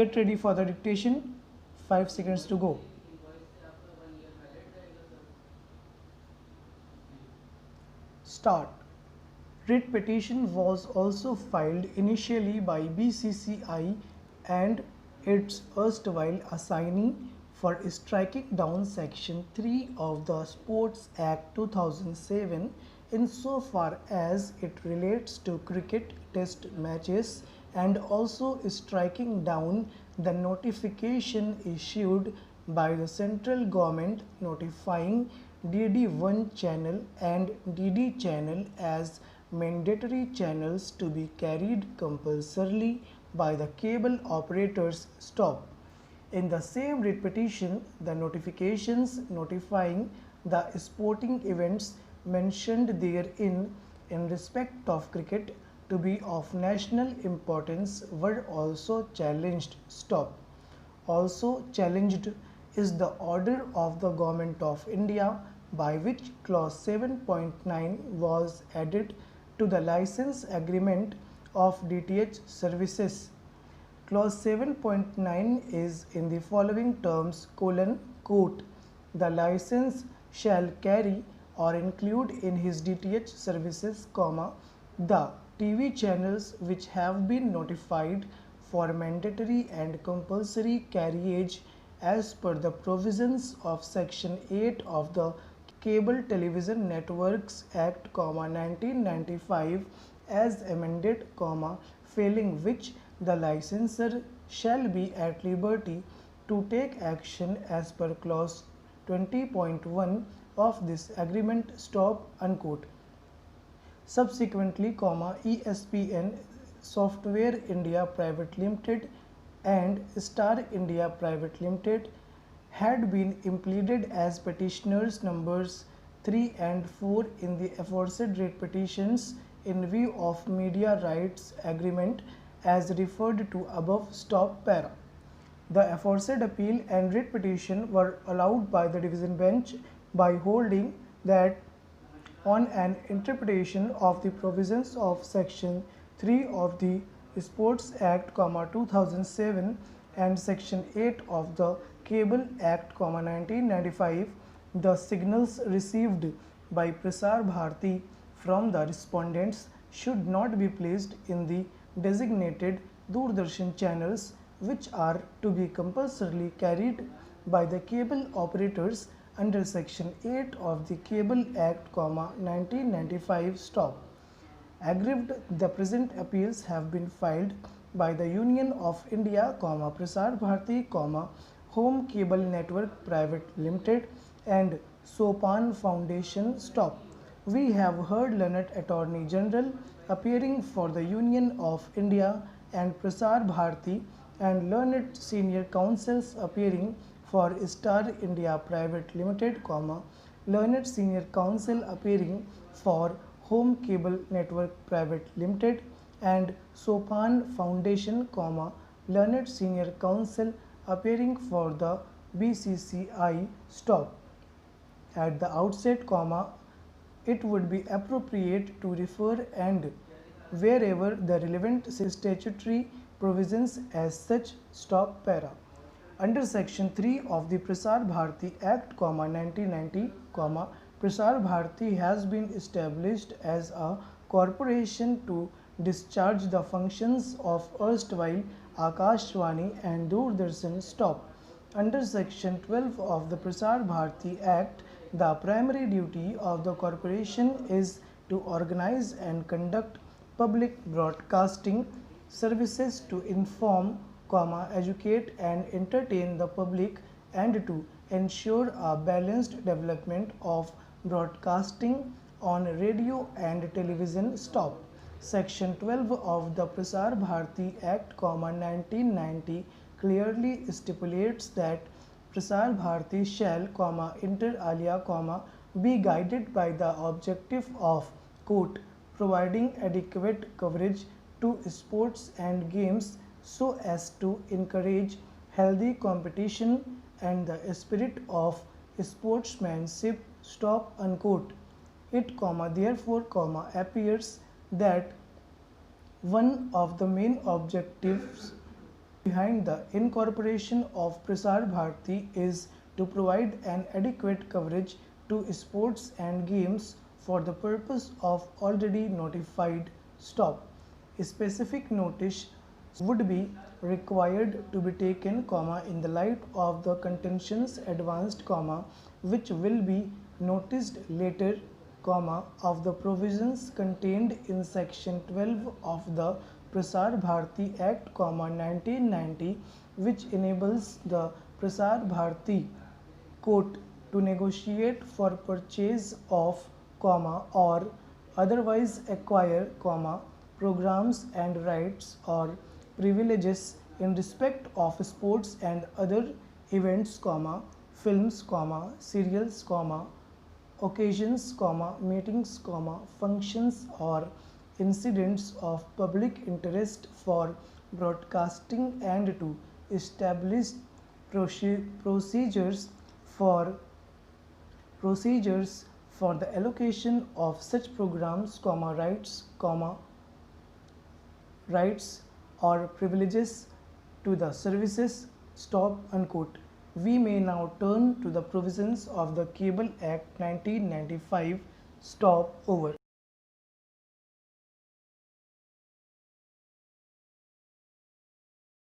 Get ready for the dictation. 5 seconds to go. Start. Writ petition was also filed initially by BCCI and its erstwhile assignee for striking down Section 3 of the Sports Act 2007 insofar as it relates to cricket test matches, and also striking down the notification issued by the central government notifying DD1 channel and DD channel as mandatory channels to be carried compulsorily by the cable operators. Stop. In the same writ petition, the notifications notifying the sporting events mentioned therein in respect of cricket to be of national importance were also challenged. Stop. Also challenged is the order of the Government of India by which clause 7.9 was added to the license agreement of DTH services. Clause 7.9 is in the following terms: quote, the license shall carry or include in his DTH services, the TV channels which have been notified for mandatory and compulsory carriage as per the provisions of Section 8 of the Cable Television Networks Act, 1995 as amended, failing which the licensor shall be at liberty to take action as per clause 20.1 of this agreement. Stop. Unquote. Subsequently, ESPN Software India Private Limited and Star India Private Limited had been impleaded as petitioners numbers 3 and 4 in the aforesaid writ petitions in view of media rights agreement as referred to above. Stop. Para. The aforesaid appeal and writ petition were allowed by the division bench by holding that on an interpretation of the provisions of Section 3 of the Sports Act, 2007 and Section 8 of the Cable Act, 1995, the signals received by Prasar Bharati from the respondents should not be placed in the designated Doordarshan channels, which are to be compulsorily carried by the cable operators under Section 8 of the Cable Act, 1995. Stop. Aggrieved, the present appeals have been filed by the Union of India, Prasar Bharati, Home Cable Network Private Limited and Sopan Foundation. Stop. We have heard learned Attorney General appearing for the Union of India and Prasar Bharati and learned senior counsels appearing for Star India Private Limited, learned senior counsel appearing for Home Cable Network Private Limited and Sopan Foundation, learned senior counsel appearing for the BCCI. Stop. At the outset, it would be appropriate to refer and wherever the relevant statutory provisions as such. Stop. Para. Under Section 3 of the Prasar Bharati Act, 1990, Prasar Bharati has been established as a corporation to discharge the functions of erstwhile Akashvani and Doordarshan. Stop. Under Section 12 of the Prasar Bharati Act, the primary duty of the corporation is to organize and conduct public broadcasting services to inform, educate and entertain the public and to ensure a balanced development of broadcasting on radio and television. Stop. Section 12 of the Prasar Bharati Act, 1990 clearly stipulates that Prasar Bharati shall, inter alia, be guided by the objective of, quote, providing adequate coverage to sports and games so as to encourage healthy competition and the spirit of sportsmanship. Stop. Unquote. It, therefore, appears that one of the main objectives behind the incorporation of Prasar Bharati is to provide an adequate coverage to sports and games for the purpose of already notified stop. Specific notice would be required to be taken, in the light of the contentions advanced, which will be noticed later, of the provisions contained in section 12 of the Prasar Bharati Act, 1990, which enables the Prasar Bharati court to negotiate for purchase of, or otherwise acquire, programs and rights or privileges in respect of sports and other events, films, serials, occasions, meetings, functions or incidents of public interest for broadcasting, and to establish procedures for the allocation of such programs, rights or privileges to the services, stop unquote. We may now turn to the provisions of the Cable Act 1995, stop over.